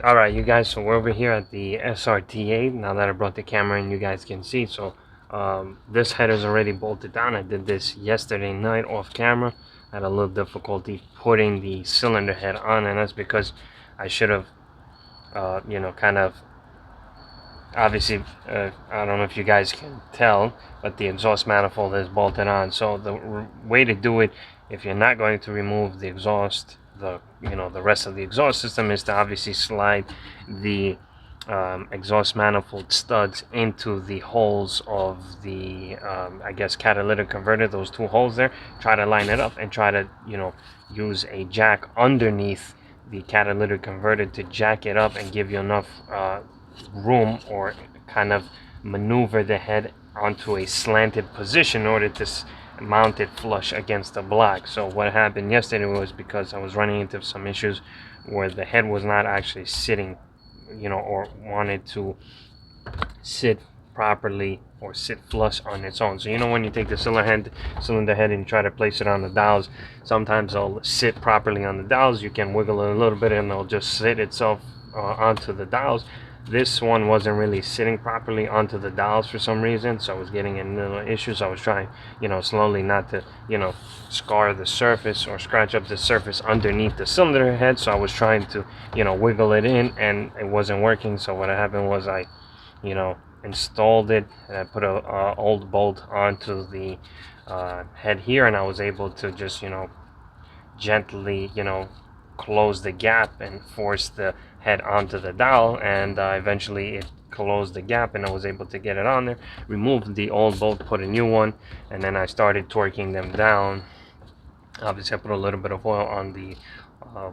All right, you guys, so we're over here at the SRT8. Now that I brought the camera in, you guys can see. So this head is already bolted down. I did this yesterday night off camera. I had a little difficulty putting the cylinder head on, and that's because I should have, kind of, obviously, I don't know if you guys can tell, but the exhaust manifold is bolted on. So the way to do it, if you're not going to remove the exhaust, the rest of the exhaust system, is to obviously slide the exhaust manifold studs into the holes of the I guess catalytic converter, those two holes there. Try to line it up and try to use a jack underneath the catalytic converter to jack it up and give you enough room, or kind of maneuver the head onto a slanted position in order to mount it flush against the block. So what happened yesterday was, because I was running into some issues where the head was not actually sitting, or wanted to sit properly or sit flush on its own. So when you take the cylinder head and you try to place it on the dowels, sometimes it'll sit properly on the dowels. You can wiggle it a little bit and it'll just sit itself onto the dowels. This one wasn't really sitting properly onto the dowels for some reason, so I was getting in little issues. I was trying, slowly not to, scar the surface or scratch up the surface underneath the cylinder head. So I was trying to, wiggle it in, and it wasn't working. So what happened was I, installed it, and I put a old bolt onto the head here, and I was able to just, gently, close the gap and force the head onto the dowel, and eventually it closed the gap and I was able to get it on there. Removed the old bolt, put a new one, and then I started torquing them down. Obviously I put a little bit of oil on the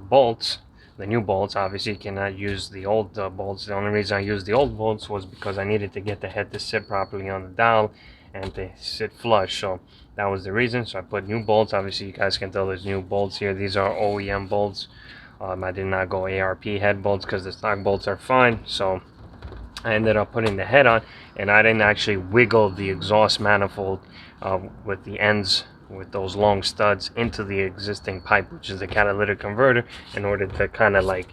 bolts, the new bolts. Obviously you cannot use the old bolts. The only reason I used the old bolts was because I needed to get the head to sit properly on the dowel and to sit flush. So that was the reason. So I put new bolts. Obviously you guys can tell there's new bolts here. These are OEM bolts. I did not go ARP head bolts because the stock bolts are fine. So I ended up putting the head on, and I didn't actually wiggle the exhaust manifold with the ends, with those long studs, into the existing pipe, which is the catalytic converter, in order to kind of like,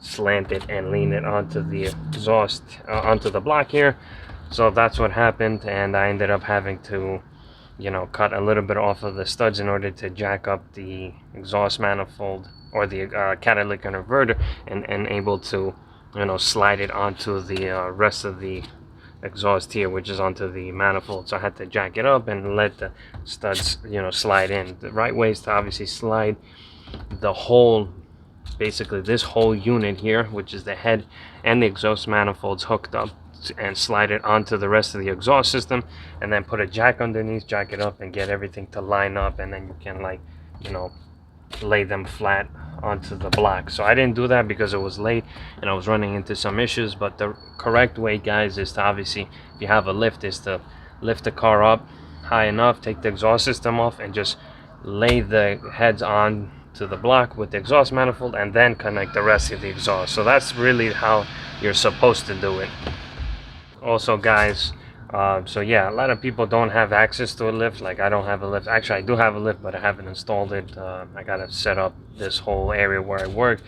slant it and lean it onto the exhaust, onto the block here. So that's what happened, and I ended up having to, cut a little bit off of the studs in order to jack up the exhaust manifold, or the catalytic converter, and able to, slide it onto the rest of the exhaust here, which is onto the manifold. So I had to jack it up and let the studs, slide in. The right way is to obviously slide the whole, basically this whole unit here, which is the head and the exhaust manifolds hooked up, and slide it onto the rest of the exhaust system, and then put a jack underneath, jack it up, and get everything to line up, and then you can, like, lay them flat onto the block. So I didn't do that because it was late and I was running into some issues. But the correct way, guys, is to obviously, if you have a lift, is to lift the car up high enough, take the exhaust system off, and just lay the heads on to the block with the exhaust manifold, and then connect the rest of the exhaust. So that's really how you're supposed to do it. Also, guys, so yeah, a lot of people don't have access to a lift. Like, I don't have a lift. Actually, I do have a lift, but I haven't installed it. I gotta set up this whole area where I work.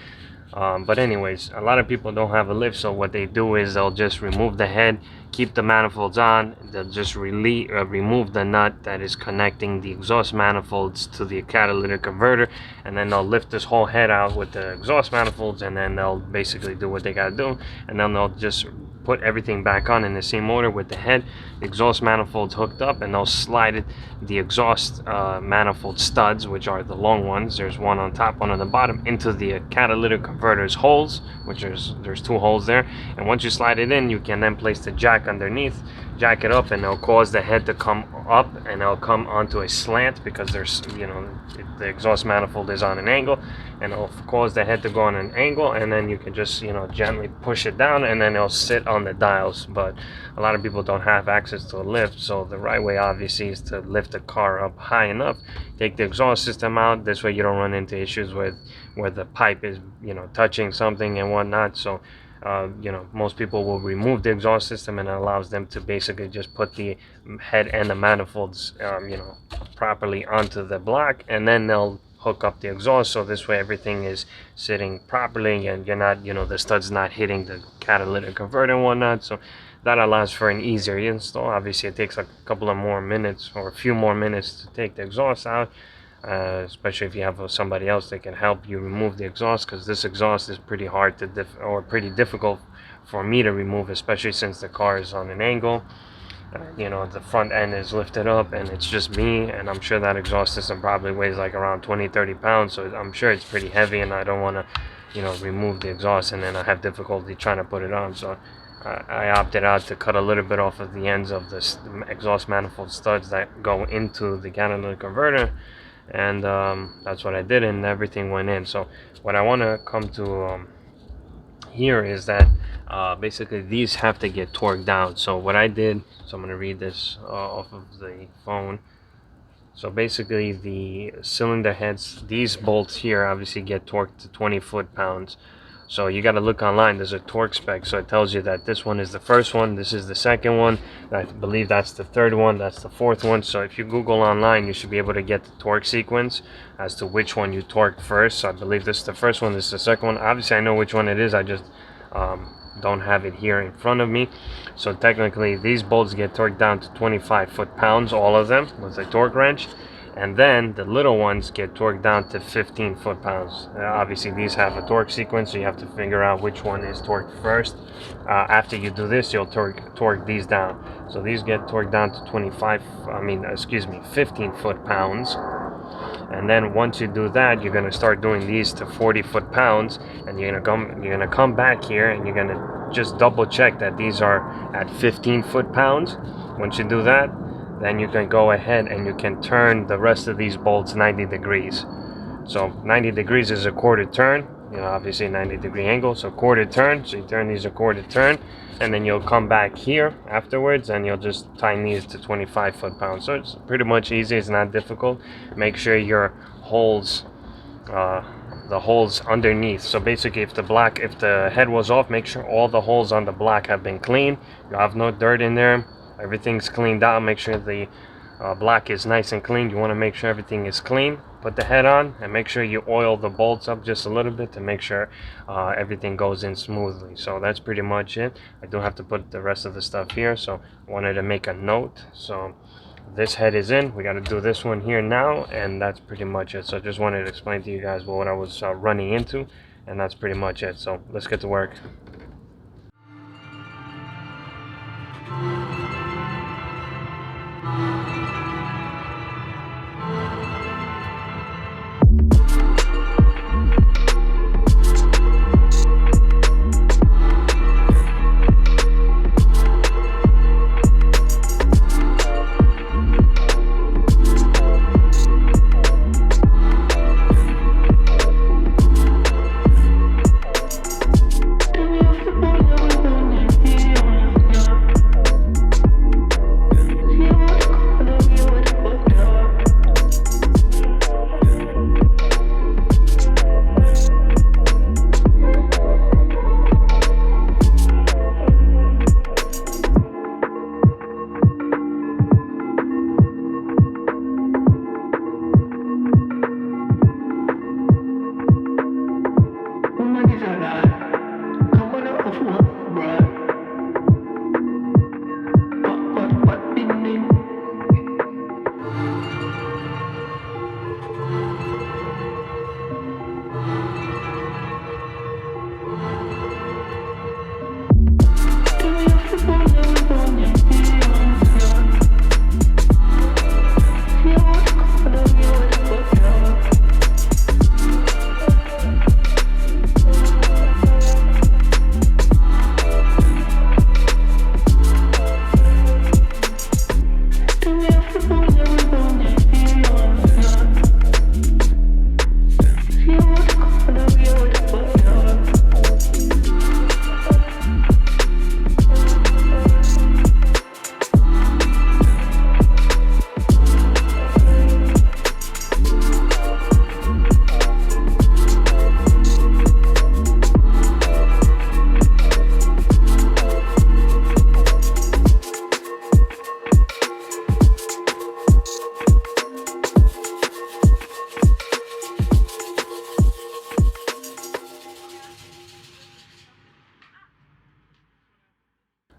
But anyways, a lot of people don't have a lift, so what they do is they'll just remove the head, keep the manifolds on. They'll just remove the nut that is connecting the exhaust manifolds to the catalytic converter, and then they'll lift this whole head out with the exhaust manifolds, and then they'll basically do what they gotta do, and then they'll just put everything back on in the same order with the head, exhaust manifolds hooked up, and they'll slide it, the exhaust manifold studs, which are the long ones, there's one on top, one on the bottom, into the catalytic converter's holes, which there's two holes there. And once you slide it in, you can then place the jack underneath, jack it up, and it'll cause the head to come up, and it'll come onto a slant, because there's, the exhaust manifold is on an angle, and it'll cause the head to go on an angle, and then you can just, gently push it down, and then it'll sit on the dials. But a lot of people don't have access to a lift, so the right way obviously is to lift the car up high enough, take the exhaust system out. This way you don't run into issues with where the pipe is, touching something and whatnot. So most people will remove the exhaust system, and it allows them to basically just put the head and the manifolds properly onto the block, and then they'll hook up the exhaust, so this way everything is sitting properly and you're not, the stud's not hitting the catalytic converter and whatnot. So that allows for an easier install. Obviously it takes a couple of more minutes or a few more minutes to take the exhaust out, especially if you have somebody else that can help you remove the exhaust, because this exhaust is pretty hard to pretty difficult for me to remove, especially since the car is on an angle. The front end is lifted up and it's just me, and I'm sure that exhaust system probably weighs like around 20-30 pounds, so I'm sure it's pretty heavy, and I don't want to remove the exhaust and then I have difficulty trying to put it on. So I opted out to cut a little bit off of the ends of the exhaust manifold studs that go into the catalytic converter, and that's what I did, and everything went in. So what I want to come to here is that basically these have to get torqued down. So what I did, so I'm going to read this off of the phone. So basically the cylinder heads, these bolts here obviously get torqued to 20 foot-pounds. So you got to look online, there's a torque spec, so it tells you that this one is the first one, this is the second one, I believe that's the third one, that's the fourth one. So if you Google online, you should be able to get the torque sequence as to which one you torqued first. So I believe this is the first one, this is the second one. Obviously I know which one it is, I just don't have it here in front of me. So technically these bolts get torqued down to 25 foot-pounds, all of them, with a torque wrench. And then the little ones get torqued down to 15 foot-pounds. Obviously these have a torque sequence, so you have to figure out which one is torqued first. After you do this, you'll torque these down. So these get torqued down to 15 foot-pounds. And then once you do that, you're gonna start doing these to 40 foot-pounds, and you're gonna come back here and you're gonna just double check that these are at 15 foot-pounds. Once you do that, then you can go ahead and you can turn the rest of these bolts 90 degrees. So 90 degrees is a quarter turn, obviously 90-degree angle, so quarter turn. So you turn these a quarter turn, and then you'll come back here afterwards and you'll just tighten these to 25 foot-pounds. So it's pretty much easy, it's not difficult. Make sure your holes, the holes underneath, so basically if the head was off, make sure all the holes on the block have been cleaned, you have no dirt in there, everything's cleaned out. Make sure the block is nice and clean. You want to make sure everything is clean. Put the head on and make sure you oil the bolts up just a little bit to make sure everything goes in smoothly. So that's pretty much it. I do have to put the rest of the stuff here, so I wanted to make a note. So this head is in, we got to do this one here now, and that's pretty much it. So I just wanted to explain to you guys what I was running into, and that's pretty much it. So let's get to work.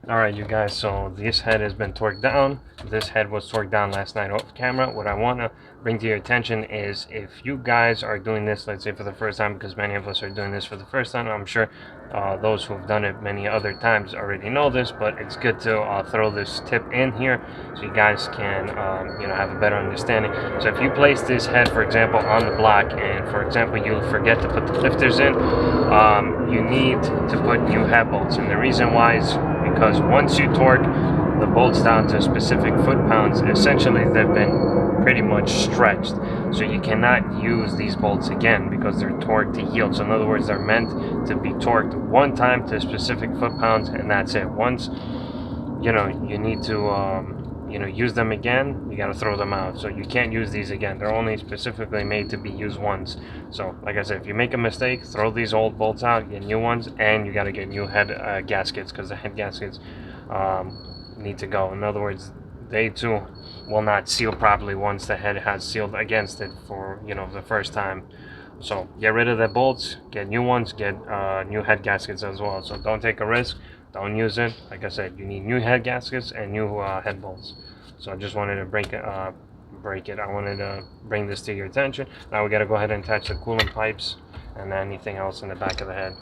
Alright, you guys, so this head has been torqued down. This head was torqued down last night off camera. What I want to bring to your attention is, if you guys are doing this, let's say for the first time, because many of us are doing this for the first time, I'm sure those who have done it many other times already know this, but it's good to throw this tip in here so you guys can have a better understanding. So if you place this head, for example, on the block, and for example you forget to put the lifters in, you need to put new head bolts. And the reason why is because once you torque the bolts down to specific foot-pounds, essentially they've been pretty much stretched. So you cannot use these bolts again because they're torqued to yield. So in other words, they're meant to be torqued one time to specific foot-pounds, and that's it. Once you need to use them again, you got to throw them out. So you can't use these again. They're only specifically made to be used once. So like I said, if you make a mistake, throw these old bolts out, get new ones, and you got to get new head gaskets, because the head gaskets need to go. In other words, they too will not seal properly once the head has sealed against it for the first time. So get rid of the bolts, get new ones, get new head gaskets as well. So don't take a risk, don't use it. Like I said, you need new head gaskets and new head bolts. So I just wanted to break it. I wanted to bring this to your attention. Now we got to go ahead and attach the coolant pipes and anything else in the back of the head.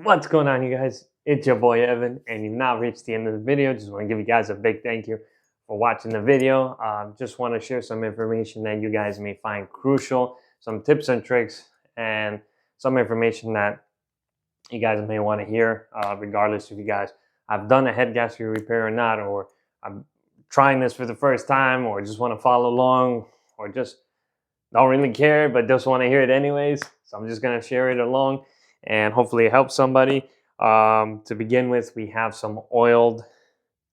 What's going on, you guys? It's your boy Evan, and you've now reached the end of the video. Just want to give you guys a big thank you for watching the video. Just want to share some information that you guys may find crucial, some tips and tricks, and some information that you guys may want to hear, regardless if you guys have done a head gasket repair or not, or I'm trying this for the first time, or just want to follow along, or just don't really care but just want to hear it anyways. So I'm just going to share it along and hopefully it helps somebody. To begin with, we have some oiled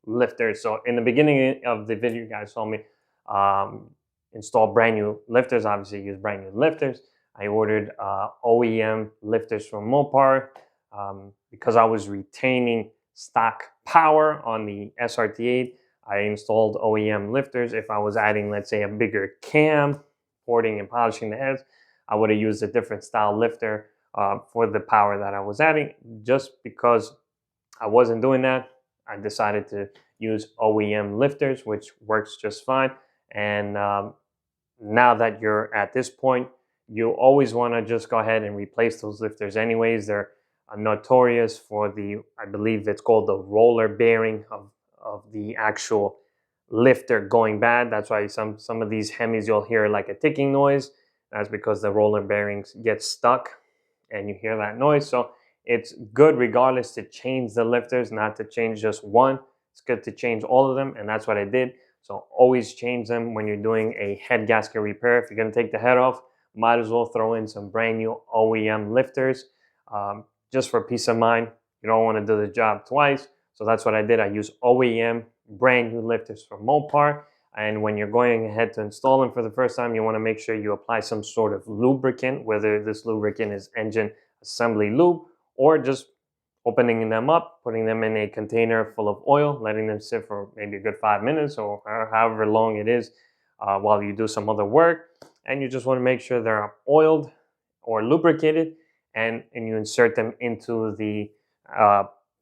lifters. So in the beginning of the video, you guys saw me install brand new lifters. Obviously use brand new lifters. I ordered OEM lifters from Mopar because I was retaining stock power on the SRT8. I installed OEM lifters. If I was adding, let's say, a bigger cam, porting and polishing the heads, I would have used a different style lifter for the power that I was adding. Just because I wasn't doing that, I decided to use OEM lifters, which works just fine. And now that you're at this point, you always want to just go ahead and replace those lifters anyways. They're notorious for the, I believe it's called the roller bearing of the actual lifter going bad. That's why some of these Hemis you'll hear like a ticking noise. That's because the roller bearings get stuck and you hear that noise. So it's good regardless to change the lifters, not to change just one. It's good to change all of them, and that's what I did. So always change them when you're doing a head gasket repair. If you're going to take the head off, might as well throw in some brand new OEM lifters, just for peace of mind. You don't want to do the job twice. So that's what I did. I use OEM brand new lifters from Mopar. And when you're going ahead to install them for the first time, you want to make sure you apply some sort of lubricant, whether this lubricant is engine assembly lube or just opening them up, putting them in a container full of oil, letting them sit for maybe a good 5 minutes or however long it is while you do some other work. And you just want to make sure they're oiled or lubricated, and you insert them into the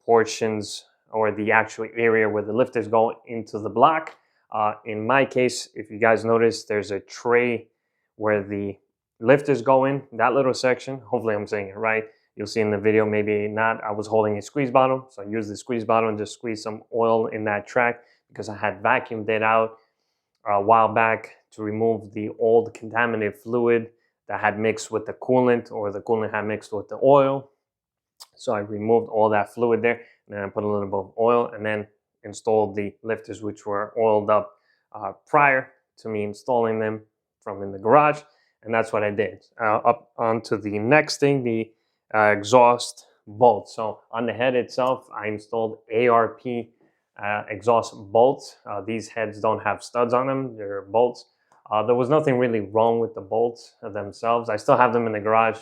portions or the actual area where the lifters go into the block. In my case, if you guys notice, there's a tray where the lifters go in, that little section. Hopefully I'm saying it right. You'll see in the video, maybe not. I was holding a squeeze bottle, so I used the squeeze bottle and just squeezed some oil in that track because I had vacuumed it out a while back to remove the old contaminated fluid that had mixed with the coolant, or the coolant had mixed with the oil. So I removed all that fluid there, and then I put a little bit of oil and then installed the lifters, which were oiled up prior to me installing them from in the garage. And that's what I did. Up onto the next thing, the exhaust bolts. So on the head itself, I installed ARP exhaust bolts. These heads don't have studs on them, they're bolts. There was nothing really wrong with the bolts themselves. I still have them in the garage.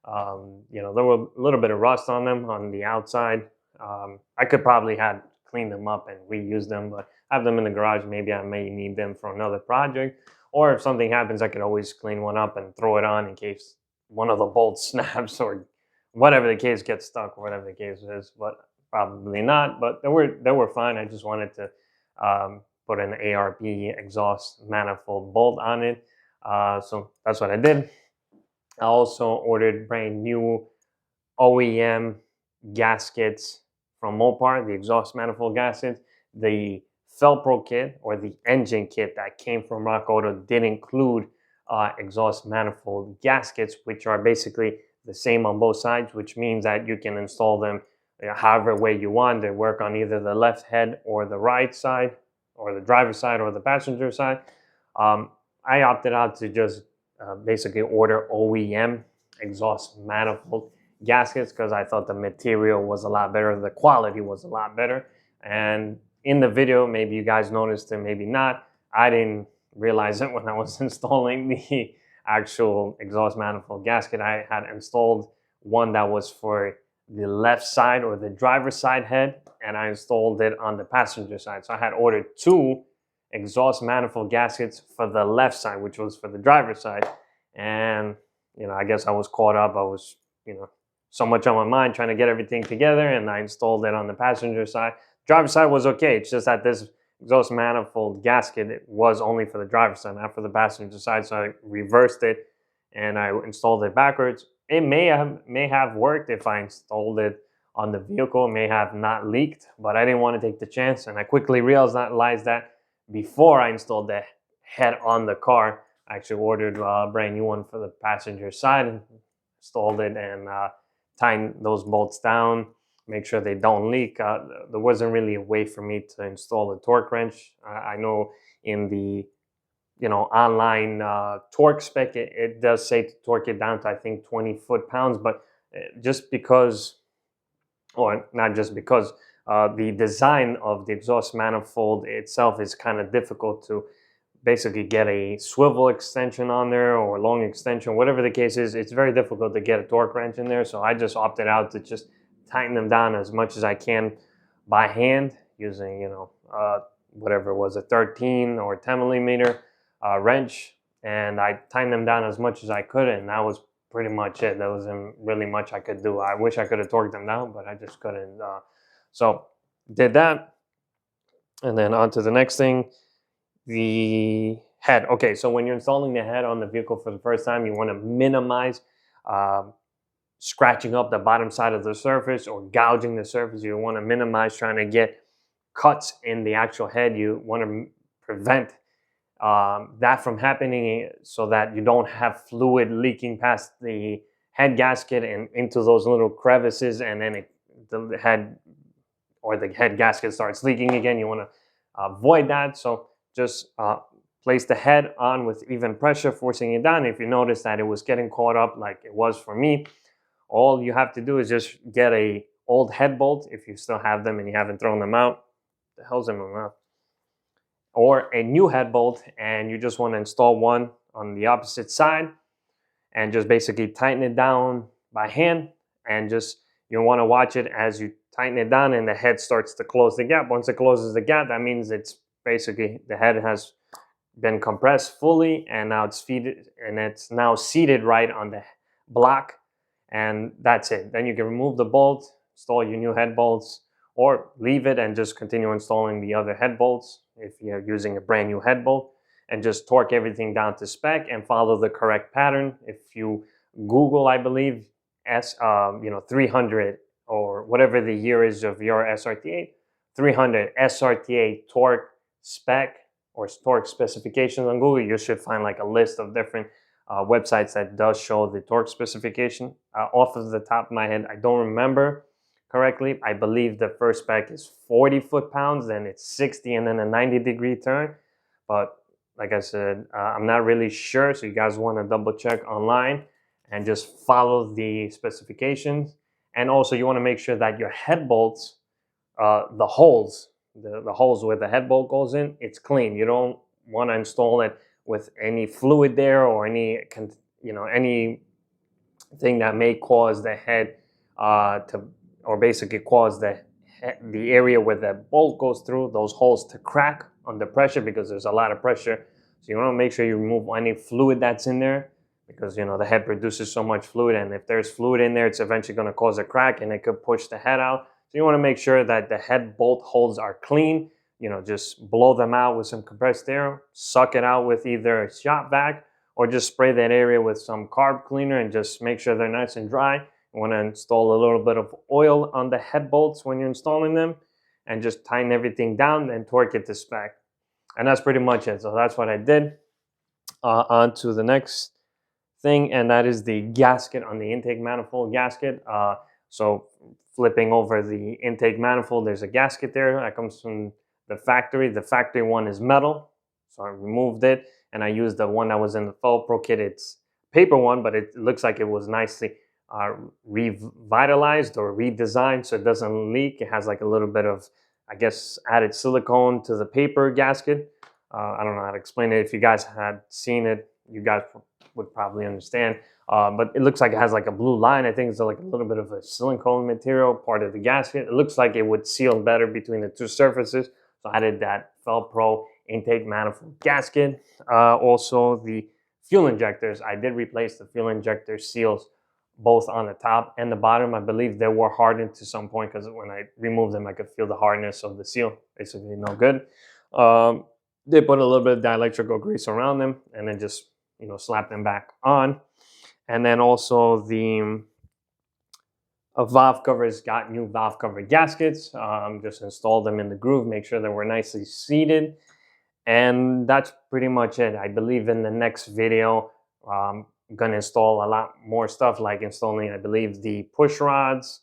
You know, there were a little bit of rust on them on the outside. I could probably have cleaned them up and reused them, but I have them in the garage. Maybe I may need them for another project, or if something happens, I could always clean one up and throw it on in case one of the bolts snaps or whatever the case, gets stuck, or whatever the case is. But probably not. But they were fine. I just wanted to put an ARP exhaust manifold bolt on it. So that's what I did. I also ordered brand new OEM gaskets from Mopar, the exhaust manifold gaskets. The Felpro kit, or the engine kit that came from Rock Auto, did include exhaust manifold gaskets, which are basically the same on both sides, which means that you can install them however way you want. They work on either the left head or the right side, or the driver's side or the passenger side. I opted out to just basically order OEM exhaust manifold gaskets because I thought the material was a lot better, the quality was a lot better. And in the video, maybe you guys noticed it, maybe not, I didn't realize it when I was installing the actual exhaust manifold gasket. I had installed one that was for the left side, or the driver's side head, and I installed it on the passenger side. So I had ordered two exhaust manifold gaskets for the left side, which was for the driver's side. And, you know, I guess I was caught up. I was, you know, so much on my mind trying to get everything together, and I installed it on the passenger side. Driver's side was okay. It's just that this exhaust manifold gasket, it was only for the driver's side, not for the passenger side. So I reversed it and I installed it backwards. it may have worked if I installed it on the vehicle. It may have not leaked, but I didn't want to take the chance, and I quickly realized that before I installed the head on the car. I actually ordered a brand new one for the passenger side, and installed it, and tightened those bolts down, make sure they don't leak. There wasn't really a way for me to install a torque wrench. I know in the online torque spec, it does say to torque it down to, I think, 20 foot-pounds, but just because, or not just because, the design of the exhaust manifold itself is kind of difficult to basically get a swivel extension on there, or a long extension, whatever the case is. It's very difficult to get a torque wrench in there, so I just opted out to just tighten them down as much as I can by hand, using whatever it was, a 13 or 10 millimeter wrench, and I tightened them down as much as I could, and that was pretty much it. There wasn't really much I could do. I wish I could have torqued them down, but I just couldn't. So did that, and then on to the next thing, the head. Okay, so when you're installing the head on the vehicle for the first time, you want to minimize scratching up the bottom side of the surface or gouging the surface. You want to minimize trying to get cuts in the actual head. You want to prevent that from happening, so that you don't have fluid leaking past the head gasket and into those little crevices, and then the head gasket starts leaking again. You want to avoid that. So just place the head on with even pressure, forcing it down. If you notice that it was getting caught up like it was for me, all you have to do is just get a old head bolt, if you still have them and you haven't thrown them out. The hell's in my mouth? Or a new head bolt, and you just want to install one on the opposite side, and just basically tighten it down by hand, and just you want to watch it as you tighten it down and the head starts to close the gap. Once it closes the gap, that means it's basically the head has been compressed fully, and now it's now seated right on the block, and that's it. Then you can remove the bolt, install your new head bolts, or leave it and just continue installing the other head bolts if you're using a brand new head bolt, and just torque everything down to spec and follow the correct pattern. If you Google, I believe, 300, or whatever the year is of your SRT8, 300 SRT8 torque spec or torque specifications on Google, you should find like a list of different websites that does show the torque specification. Off of the top of my head, I don't remember correctly. I believe the first spec is 40 foot-pounds, then it's 60, and then a 90-degree turn. But like I said, I'm not really sure, so you guys want to double check online and just follow the specifications. And also you want to make sure that your head bolts, the holes where the head bolt goes in, it's clean. You don't want to install it with any fluid there, or anything that may cause the head or basically cause the area where the bolt goes through, those holes to crack under pressure, because there's a lot of pressure. So you want to make sure you remove any fluid that's in there, because the head produces so much fluid, and if there's fluid in there, it's eventually going to cause a crack and it could push the head out. So you want to make sure that the head bolt holes are clean. Just blow them out with some compressed air, suck it out with either a shop vac, or just spray that area with some carb cleaner and just make sure they're nice and dry. You want to install a little bit of oil on the head bolts when you're installing them, and just tighten everything down and torque it to spec. And that's pretty much it. So that's what I did. On to the next thing, and that is the gasket on the intake manifold gasket. So flipping over the intake manifold, there's a gasket there that comes from the factory. The factory one is metal, so I removed it, and I used the one that was in the Felpro kit. It's paper one, but it looks like it was nicely revitalized or redesigned, so it doesn't leak. It has like a little bit of, I guess, added silicone to the paper gasket. I don't know how to explain it. If you guys had seen it, you guys would probably understand. But it looks like it has like a blue line. I think it's like a little bit of a silicone material part of the gasket. It looks like it would seal better between the two surfaces. So I added that Felpro intake manifold gasket. Also, the fuel injectors. I did replace the fuel injector seals both on the top and the bottom. I believe they were hardened to some point, because when I removed them, I could feel the hardness of the seal. Basically, no good. They put a little bit of dielectrical grease around them, and then just slap them back on. And then also the valve covers got new valve cover gaskets. Just installed them in the groove, make sure that we're nicely seated. And that's pretty much it. I believe in the next video, I'm gonna install a lot more stuff, like installing, I believe, the push rods,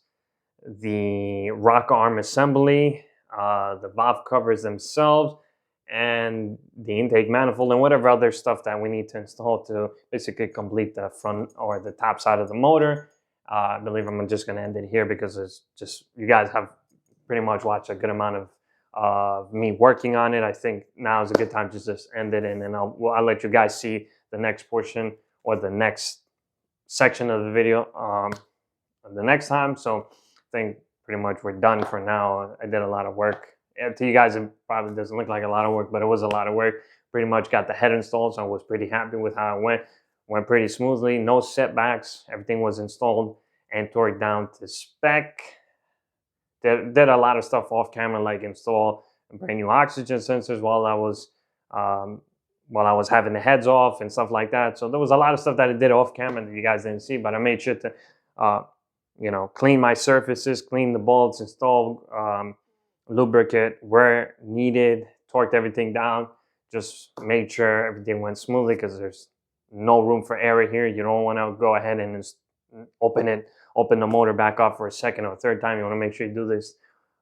the rock arm assembly, the valve covers themselves, and the intake manifold, and whatever other stuff that we need to install to basically complete the front or the top side of the motor. I believe I'm just going to end it here because it's just, you guys have pretty much watched a good amount of me working on it. I think now is a good time to just end it, and then I'll let you guys see the next portion or the next section of the video the next time. So I think pretty much we're done for now. I did a lot of work. To you guys, it probably doesn't look like a lot of work, but it was a lot of work. Pretty much got the head installed, so I was pretty happy with how it went. Went pretty smoothly, no setbacks. Everything was installed and torqued down to spec. Did a lot of stuff off camera, like install brand new oxygen sensors while I was having the heads off and stuff like that. So there was a lot of stuff that I did off camera that you guys didn't see, but I made sure to clean my surfaces, clean the bolts, install lubricant where needed, torqued everything down, just made sure everything went smoothly, because there's no room for error here. You don't want to go ahead and open the motor back up for a second or third time. You want to make sure you do this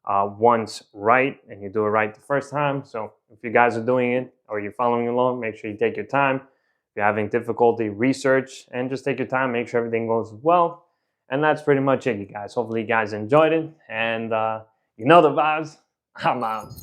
once right, and you do it right the first time. So if you guys are doing it or you're following along, make sure you take your time. If you're having difficulty, research and just take your time, make sure everything goes well. And that's pretty much it, you guys. Hopefully you guys enjoyed it, and you know the vibes. I'm out.